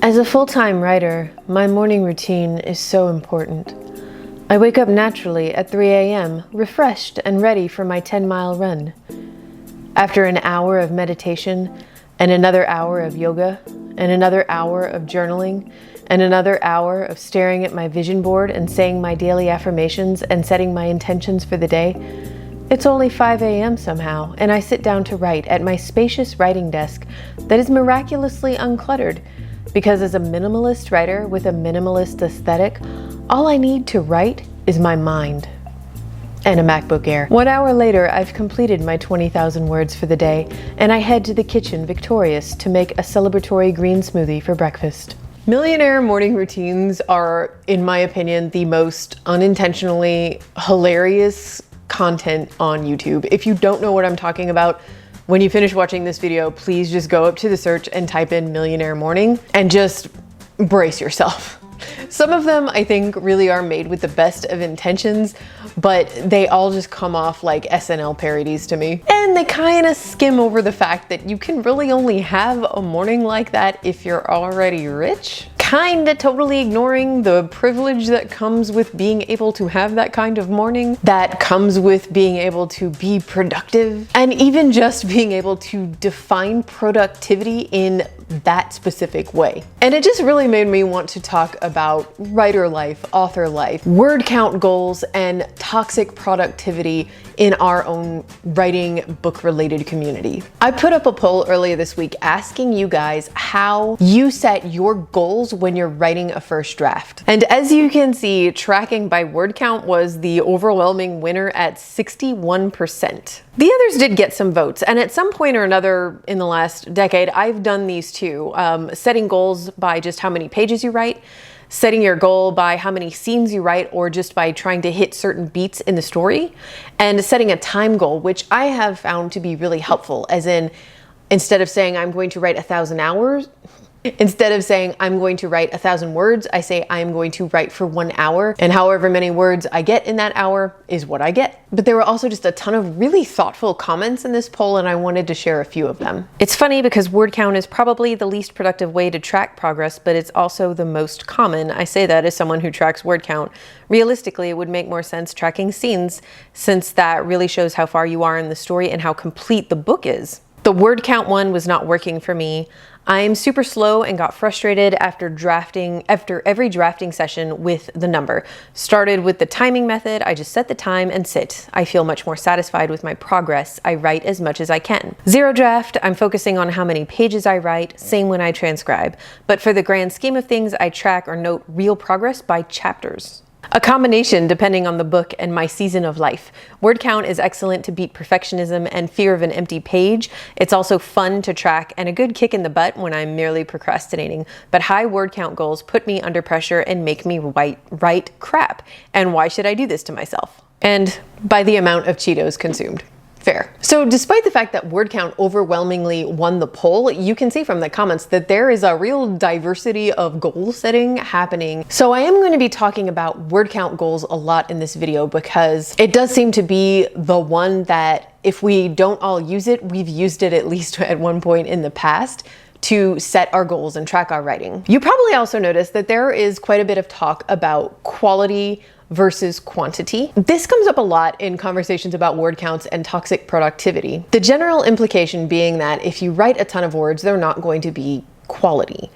As a full-time writer, my morning routine is so important. I wake up naturally at 3 a.m., refreshed and ready for my 10-mile run. After an hour of meditation, and another hour of yoga, and another hour of journaling, and another hour of staring at my vision board and saying my daily affirmations and setting my intentions for the day, it's only 5 a.m. somehow, and I sit down to write at my spacious writing desk that is miraculously uncluttered, because as a minimalist writer with a minimalist aesthetic, all I need to write is my mind and a MacBook Air. 1 hour later, I've completed my 20,000 words for the day, and I head to the kitchen victorious to make a celebratory green smoothie for breakfast. Millionaire morning routines are, in my opinion, the most unintentionally hilarious content on YouTube. If you don't know what I'm talking about, when you finish watching this video, please just go up to the search and type in Millionaire Morning and just brace yourself. Some of them I think really are made with the best of intentions, but they all just come off like SNL parodies to me. And they kind of skim over the fact that you can really only have a morning like that if you're already rich. Kinda totally ignoring the privilege that comes with being able to have that kind of morning, that comes with being able to be productive, and even just being able to define productivity in that specific way. And it just really made me want to talk about writer life, author life, word count goals, and toxic productivity in our own writing book related community. I put up a poll earlier this week asking you guys how you set your goals when you're writing a first draft. And as you can see, tracking by word count was the overwhelming winner at 61%. The others did get some votes, and at some point or another in the last decade, I've done these too, setting goals by just how many pages you write, setting your goal by how many scenes you write or just by trying to hit certain beats in the story, and setting a time goal, which I have found to be really helpful, as in, instead of saying I'm going to write 1,000 hours, instead of saying I'm going to write 1,000 words, I say I'm going to write for 1 hour, and however many words I get in that hour is what I get. But there were also just a ton of really thoughtful comments in this poll, and I wanted to share a few of them. It's funny because word count is probably the least productive way to track progress, but it's also the most common. I say that as someone who tracks word count. Realistically, it would make more sense tracking scenes, since that really shows how far you are in the story and how complete the book is. The word count one was not working for me. I'm super slow and got frustrated after every drafting session with the number. Started with the timing method. I just set the time and sit. I feel much more satisfied with my progress. I write as much as I can. Zero draft, I'm focusing on how many pages I write, same when I transcribe. But for the grand scheme of things, I track or note real progress by chapters. A combination depending on the book and my season of life. Word count is excellent to beat perfectionism and fear of an empty page. It's also fun to track and a good kick in the butt when I'm merely procrastinating. But high word count goals put me under pressure and make me write crap. And why should I do this to myself? And by the amount of Cheetos consumed. Fair. So despite the fact that word count overwhelmingly won the poll, you can see from the comments that there is a real diversity of goal setting happening. So I am going to be talking about word count goals a lot in this video because it does seem to be the one that if we don't all use it, we've used it at least at one point in the past to set our goals and track our writing. You probably also noticed that there is quite a bit of talk about quality versus quantity. This comes up a lot in conversations about word counts and toxic productivity. The general implication being that if you write a ton of words, they're not going to be quality.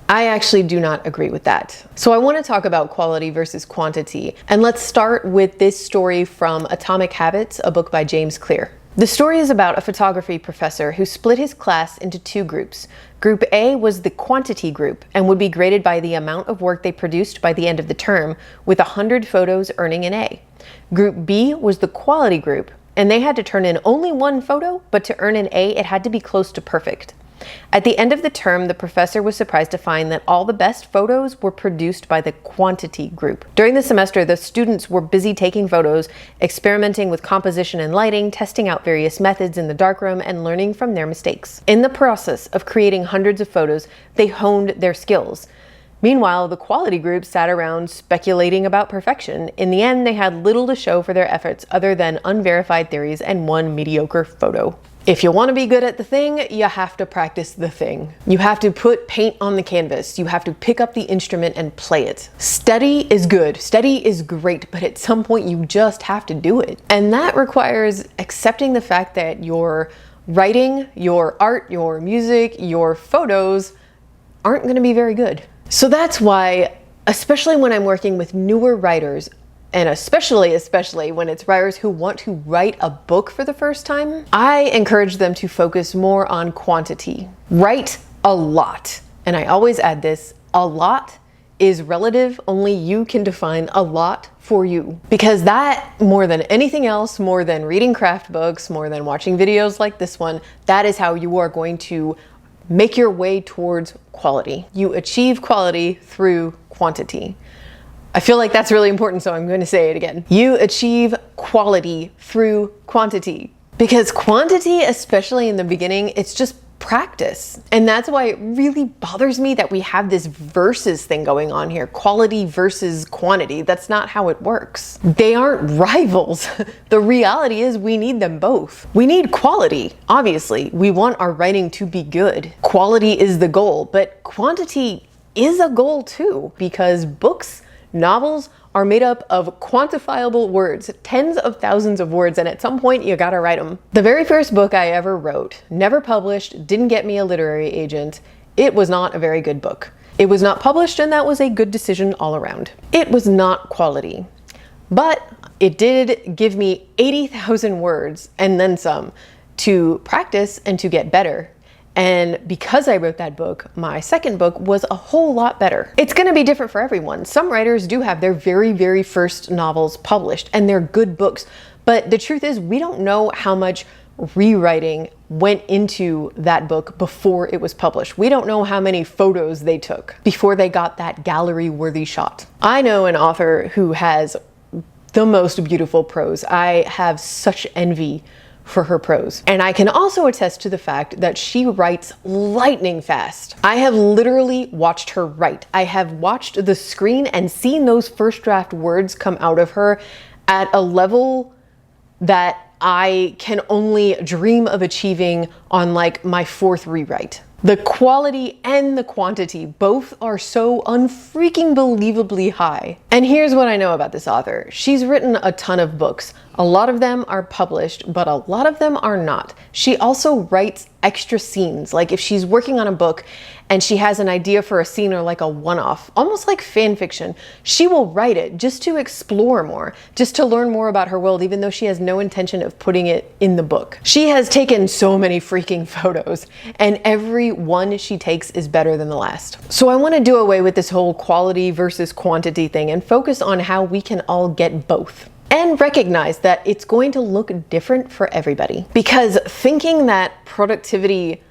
I actually do not agree with that. So I want to talk about quality versus quantity. And let's start with this story from Atomic Habits, a book by James Clear. The story is about a photography professor who split his class into two groups. Group A was the quantity group and would be graded by the amount of work they produced by the end of the term, with 100 photos earning an A. Group B was the quality group, and they had to turn in only one photo, but to earn an A, it had to be close to perfect. At the end of the term, the professor was surprised to find that all the best photos were produced by the quantity group. During the semester, the students were busy taking photos, experimenting with composition and lighting, testing out various methods in the darkroom, and learning from their mistakes. In the process of creating hundreds of photos, they honed their skills. Meanwhile, the quality group sat around speculating about perfection. In the end, they had little to show for their efforts other than unverified theories and one mediocre photo. If you want to be good at the thing, you have to practice the thing. You have to put paint on the canvas. You have to pick up the instrument and play it. Study is good. Study is great, but at some point you just have to do it. And that requires accepting the fact that your writing, your art, your music, your photos aren't going to be very good. So that's why, especially when I'm working with newer writers, and especially when it's writers who want to write a book for the first time, I encourage them to focus more on quantity. Write a lot. And I always add this, a lot is relative. Only you can define a lot for you. Because that, more than anything else, more than reading craft books, more than watching videos like this one, that is how you are going to make your way towards quality. You achieve quality through quantity. I feel like that's really important, so I'm going to say it again. You achieve quality through quantity. Because quantity, especially in the beginning, it's just practice. And that's why it really bothers me that we have this versus thing going on here. Quality versus quantity. That's not how it works. They aren't rivals. The reality is we need them both. We need quality. Obviously, we want our writing to be good. Quality is the goal, but quantity is a goal too, because books, novels are made up of quantifiable words, tens of thousands of words, and at some point you gotta write them. The very first book I ever wrote, never published, didn't get me a literary agent. It was not a very good book. It was not published, and that was a good decision all around. It was not quality, but it did give me 80,000 words and then some to practice and to get better. And because I wrote that book, my second book was a whole lot better. It's gonna be different for everyone. Some writers do have their very, very first novels published, and they're good books. But the truth is, we don't know how much rewriting went into that book before it was published. We don't know how many photos they took before they got that gallery-worthy shot. I know an author who has the most beautiful prose. I have such envy for her prose. And I can also attest to the fact that she writes lightning fast. I have literally watched her write. I have watched the screen and seen those first draft words come out of her at a level that I can only dream of achieving on like my fourth rewrite. The quality and the quantity both are so unfreaking believably high. And here's what I know about this author. She's written a ton of books. A lot of them are published, but a lot of them are not. She also writes extra scenes. Like if she's working on a book and she has an idea for a scene or like a one-off, almost like fan fiction, she will write it just to explore more, just to learn more about her world, even though she has no intention of putting it in the book. She has taken so many freaking photos, and every one she takes is better than the last. So I want to do away with this whole quality versus quantity thing and focus on how we can all get both. And recognize that it's going to look different for everybody. Because thinking that productivity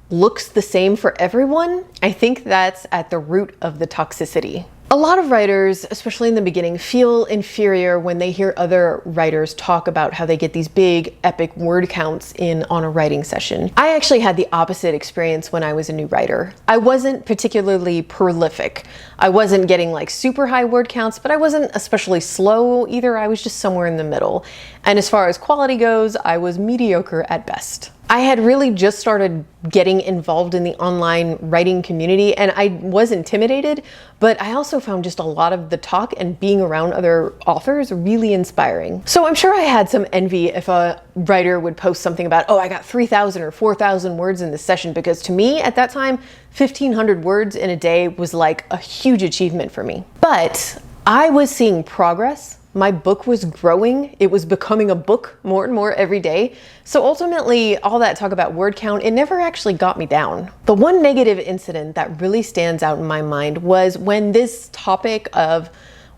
looks the same for everyone, I think that's at the root of the toxicity. A lot of writers, especially in the beginning, feel inferior when they hear other writers talk about how they get these big, epic word counts in on a writing session. I actually had the opposite experience when I was a new writer. I wasn't particularly prolific. I wasn't getting like super high word counts, but I wasn't especially slow either. I was just somewhere in the middle. And as far as quality goes, I was mediocre at best. I had really just started getting involved in the online writing community, and I was intimidated, but I also found just a lot of the talk and being around other authors really inspiring. So I'm sure I had some envy if a writer would post something about, oh, I got 3,000 or 4,000 words in this session, because to me at that time, 1,500 words in a day was like a huge achievement for me. But I was seeing progress. My book was growing. It was becoming a book more and more every day. So ultimately, all that talk about word count, it never actually got me down. The one negative incident that really stands out in my mind was when this topic of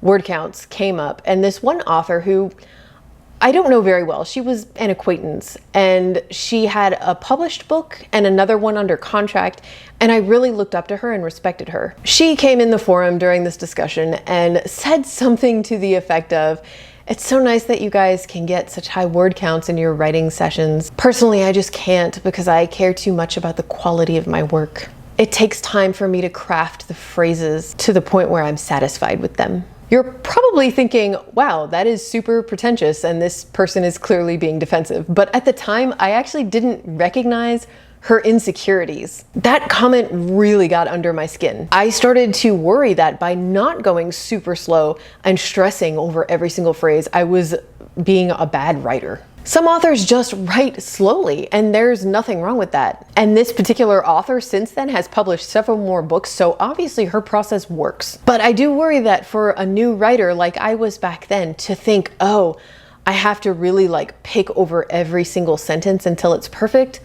word counts came up, and this one author who I don't know very well. She was an acquaintance, and she had a published book and another one under contract, and I really looked up to her and respected her. She came in the forum during this discussion and said something to the effect of, "It's so nice that you guys can get such high word counts in your writing sessions. Personally, I just can't because I care too much about the quality of my work. It takes time for me to craft the phrases to the point where I'm satisfied with them." You're probably thinking, wow, that is super pretentious and this person is clearly being defensive. But at the time, I actually didn't recognize her insecurities. That comment really got under my skin. I started to worry that by not going super slow and stressing over every single phrase, I was being a bad writer. Some authors just write slowly, and there's nothing wrong with that. And this particular author since then has published several more books, so obviously her process works. But I do worry that for a new writer like I was back then to think, oh, I have to really pick over every single sentence until it's perfect.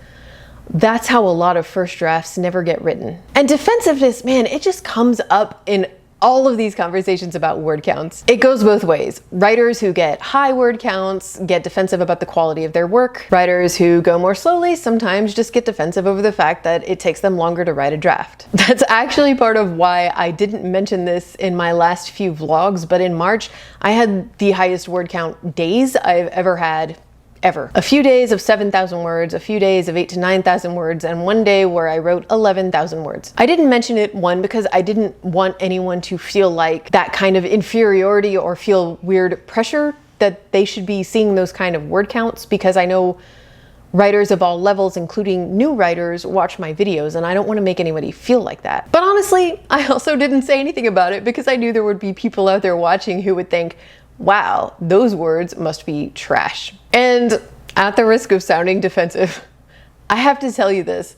That's how a lot of first drafts never get written. And defensiveness, man, it just comes up in all of these conversations about word counts. It goes both ways. Writers who get high word counts get defensive about the quality of their work. Writers who go more slowly sometimes just get defensive over the fact that it takes them longer to write a draft. That's actually part of why I didn't mention this in my last few vlogs, but in March, I had the highest word count days I've ever had. Ever. A few days of 7,000 words, a few days of 8,000 to 9,000 words, and one day where I wrote 11,000 words. I didn't mention it, one, because I didn't want anyone to feel like that kind of inferiority or feel weird pressure that they should be seeing those kind of word counts, because I know writers of all levels, including new writers, watch my videos, and I don't want to make anybody feel like that. But honestly, I also didn't say anything about it because I knew there would be people out there watching who would think, wow, those words must be trash. And at the risk of sounding defensive, I have to tell you this.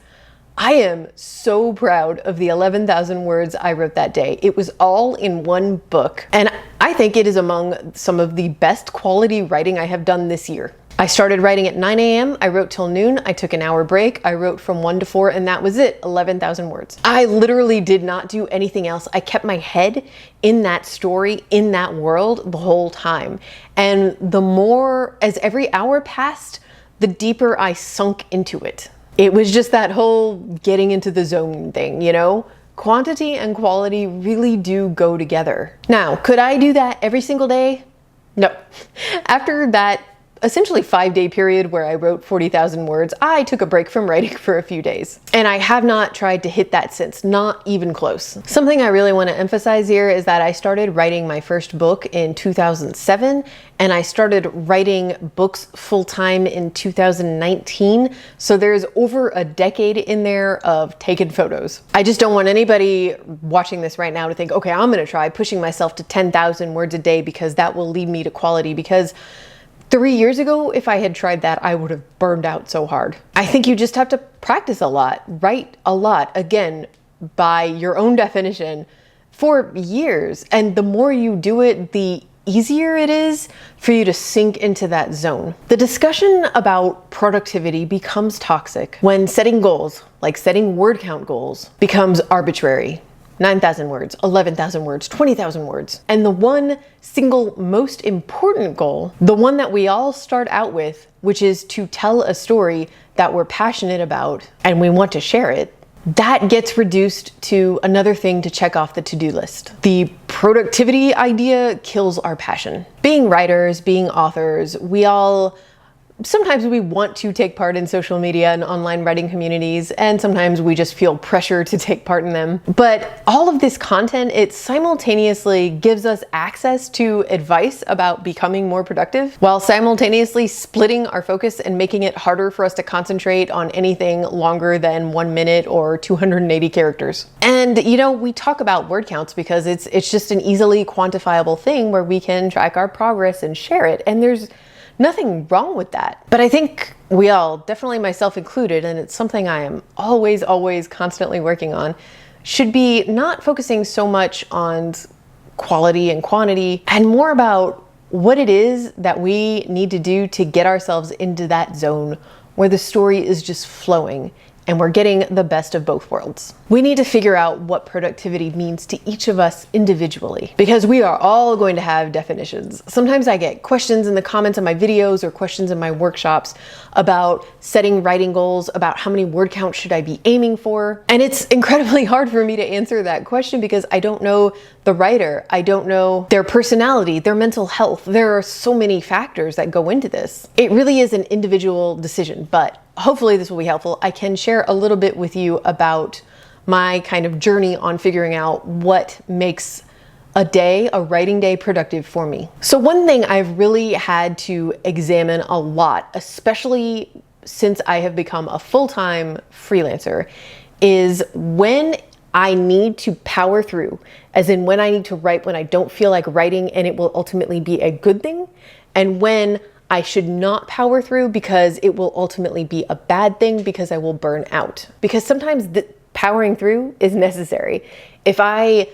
I am so proud of the 11,000 words I wrote that day. It was all in one book, and I think it is among some of the best quality writing I have done this year. I started writing at 9 a.m. I wrote till noon. I took an hour break. I wrote from 1 to 4, and that was it, 11,000 words. I literally did not do anything else. I kept my head in that story, in that world the whole time. And the more, as every hour passed, the deeper I sunk into it. It was just that whole getting into the zone thing, you know? Quantity and quality really do go together. Now, could I do that every single day? No. After that essentially 5-day period where I wrote 40,000 words, I took a break from writing for a few days. And I have not tried to hit that since, not even close. Something I really want to emphasize here is that I started writing my first book in 2007, and I started writing books full-time in 2019. So there's over a decade in there of taken photos. I just don't want anybody watching this right now to think, okay, I'm gonna try pushing myself to 10,000 words a day because that will lead me to quality, because 3 years ago, if I had tried that, I would have burned out so hard. I think you just have to practice a lot, write a lot, again, by your own definition, for years. And the more you do it, the easier it is for you to sink into that zone. The discussion about productivity becomes toxic when setting goals, like setting word count goals, becomes arbitrary. 9,000 words, 11,000 words, 20,000 words. And the one single most important goal, the one that we all start out with, which is to tell a story that we're passionate about and we want to share it, that gets reduced to another thing to check off the to-do list. The productivity idea kills our passion. Being writers, being authors, sometimes we want to take part in social media and online writing communities, and sometimes we just feel pressure to take part in them. But all of this content, it simultaneously gives us access to advice about becoming more productive, while simultaneously splitting our focus and making it harder for us to concentrate on anything longer than 1 minute or 280 characters. And you know, we talk about word counts because it's just an easily quantifiable thing where we can track our progress and share it. And there's nothing wrong with that. But I think we all, definitely myself included, and it's something I am always constantly working on, should be not focusing so much on quality and quantity and more about what it is that we need to do to get ourselves into that zone where the story is just flowing and we're getting the best of both worlds. We need to figure out what productivity means to each of us individually, because we are all going to have definitions. Sometimes I get questions in the comments of my videos or questions in my workshops about setting writing goals, about how many word counts should I be aiming for. And it's incredibly hard for me to answer that question because I don't know the writer. I don't know their personality, their mental health. There are so many factors that go into this. It really is an individual decision, but hopefully this will be helpful. I can share a little bit with you about my kind of journey on figuring out what makes a day, a writing day, productive for me? So one thing I've really had to examine a lot, especially since I have become a full-time freelancer, is when I need to power through, as in when I need to write when I don't feel like writing and it will ultimately be a good thing, and when I should not power through because it will ultimately be a bad thing because I will burn out. Because sometimes powering through is necessary. If I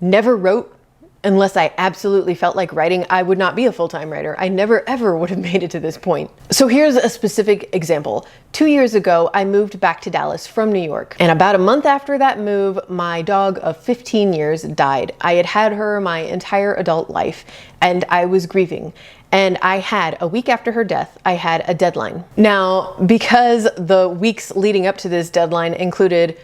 never wrote unless I absolutely felt like writing, I would not be a full-time writer. I never ever would have made it to this point. So here's a specific example. 2 years ago, I moved back to Dallas from New York. And about a month after that move, my dog of 15 years died. I had had her my entire adult life and I was grieving. And I had, a week after her death, I had a deadline. Now, because the weeks leading up to this deadline included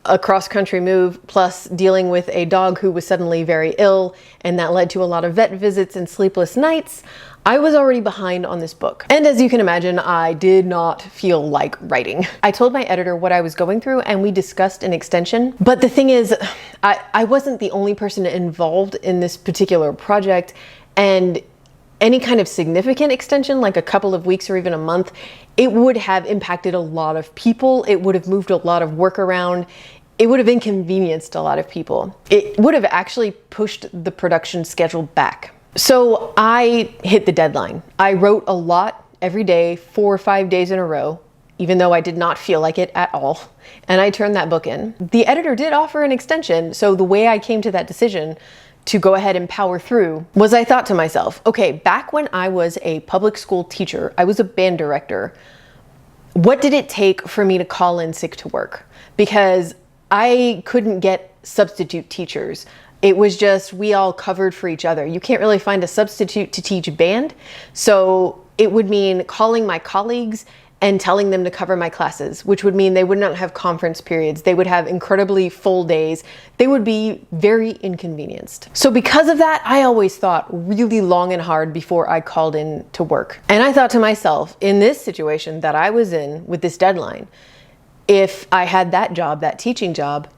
a cross-country move plus dealing with a dog who was suddenly very ill, and that led to a lot of vet visits and sleepless nights, I was already behind on this book. And as you can imagine, I did not feel like writing. I told my editor what I was going through and we discussed an extension. But the thing is, I wasn't the only person involved in this particular project, and any kind of significant extension, like a couple of weeks or even a month, it would have impacted a lot of people. It would have moved a lot of work around. It would have inconvenienced a lot of people. It would have actually pushed the production schedule back. So I hit the deadline. I wrote a lot every day, 4 or 5 days in a row, even though I did not feel like it at all. And I turned that book in. The editor did offer an extension, so the way I came to that decision to go ahead and power through was I thought to myself, okay, back when I was a public school teacher, I was a band director. What did it take for me to call in sick to work? Because I couldn't get substitute teachers. It was just, we all covered for each other. You can't really find a substitute to teach band. So it would mean calling my colleagues and telling them to cover my classes, which would mean they would not have conference periods. They would have incredibly full days. They would be very inconvenienced. So because of that, I always thought really long and hard before I called in to work. And I thought to myself, in this situation that I was in with this deadline, if I had that job, that teaching job,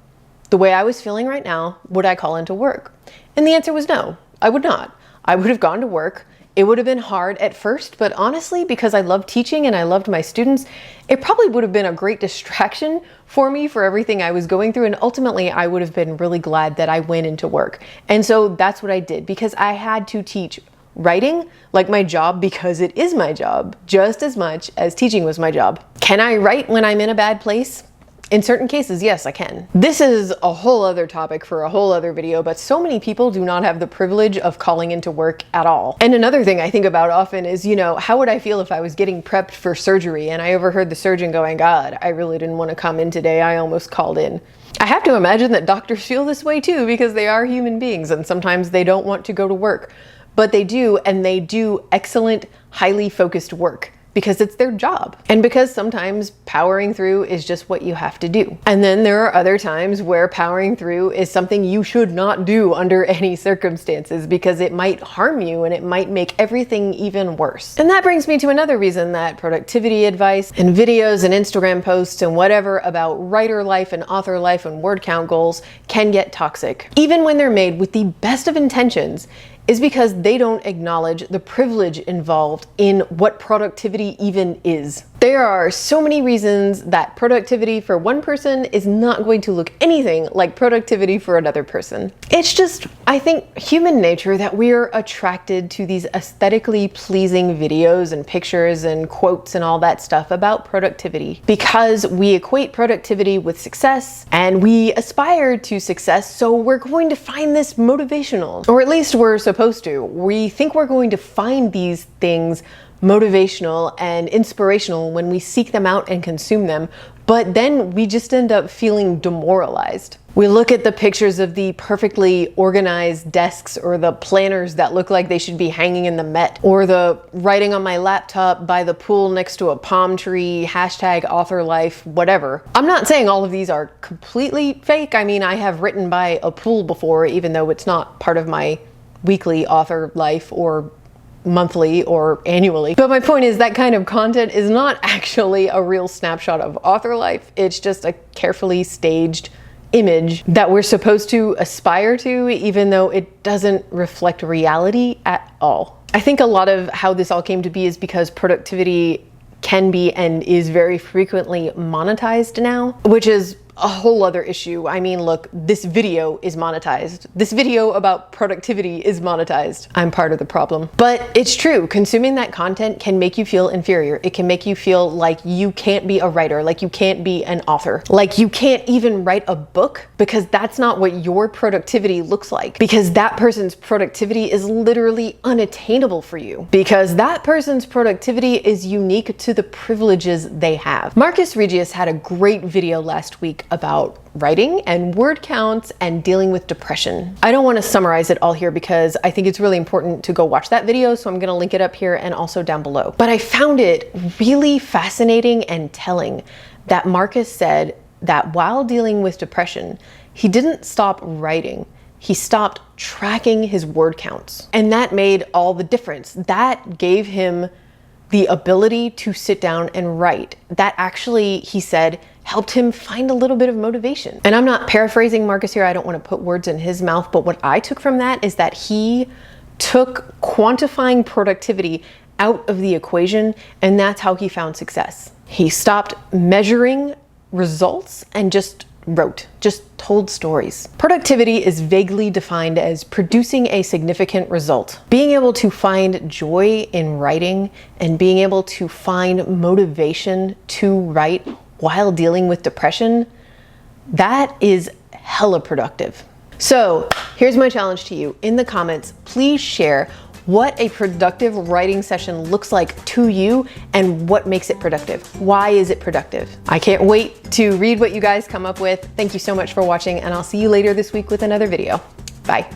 the way I was feeling right now, would I call into work? And the answer was no, I would not. I would have gone to work. It would have been hard at first, but honestly, because I loved teaching and I loved my students, it probably would have been a great distraction for me for everything I was going through. And ultimately, I would have been really glad that I went into work. And so that's what I did, because I had to teach writing like my job, because it is my job just as much as teaching was my job. Can I write when I'm in a bad place? In certain cases, yes, I can. This is a whole other topic for a whole other video, but so many people do not have the privilege of calling into work at all. And another thing I think about often is, how would I feel if I was getting prepped for surgery and I overheard the surgeon going, God, I really didn't want to come in today. I almost called in. I have to imagine that doctors feel this way too, because they are human beings and sometimes they don't want to go to work, but they do, and they do excellent, highly focused work, because it's their job. And because sometimes powering through is just what you have to do. And then there are other times where powering through is something you should not do under any circumstances, because it might harm you and it might make everything even worse. And that brings me to another reason that productivity advice and videos and Instagram posts and whatever about writer life and author life and word count goals can get toxic. Even when they're made with the best of intentions, is because they don't acknowledge the privilege involved in what productivity even is. There are so many reasons that productivity for one person is not going to look anything like productivity for another person. It's just, I think, human nature that we're attracted to these aesthetically pleasing videos and pictures and quotes and all that stuff about productivity, because we equate productivity with success and we aspire to success, so we're going to find this motivational, or at least we're supposed to. We think we're going to find these things motivational and inspirational when we seek them out and consume them, but then we just end up feeling demoralized. We look at the pictures of the perfectly organized desks, or the planners that look like they should be hanging in the Met, or the writing on my laptop by the pool next to a palm tree, hashtag author life, whatever. I'm not saying all of these are completely fake. I mean, I have written by a pool before, even though it's not part of my weekly author life or monthly or annually. But my point is that kind of content is not actually a real snapshot of author life. It's just a carefully staged image that we're supposed to aspire to, even though it doesn't reflect reality at all. I think a lot of how this all came to be is because productivity can be and is very frequently monetized now, which is a whole other issue. I mean, look, this video is monetized. This video about productivity is monetized. I'm part of the problem. But it's true, consuming that content can make you feel inferior. It can make you feel like you can't be a writer, like you can't be an author, like you can't even write a book, because that's not what your productivity looks like. Because that person's productivity is literally unattainable for you. Because that person's productivity is unique to the privileges they have. Marcus Regius had a great video last week about writing and word counts and dealing with depression. I don't want to summarize it all here because I think it's really important to go watch that video, so I'm going to link it up here and also down below. But I found it really fascinating and telling that Marcus said that while dealing with depression, he didn't stop writing. He stopped tracking his word counts. And that made all the difference. That gave him the ability to sit down and write. That actually, he said, helped him find a little bit of motivation. And I'm not paraphrasing Marcus here, I don't want to put words in his mouth, but what I took from that is that he took quantifying productivity out of the equation, and that's how he found success. He stopped measuring results and just wrote, just told stories. Productivity is vaguely defined as producing a significant result. Being able to find joy in writing and being able to find motivation to write while dealing with depression, that is hella productive. So here's my challenge to you. In the comments, please share what a productive writing session looks like to you and what makes it productive. Why is it productive? I can't wait to read what you guys come up with. Thank you so much for watching, and I'll see you later this week with another video. Bye.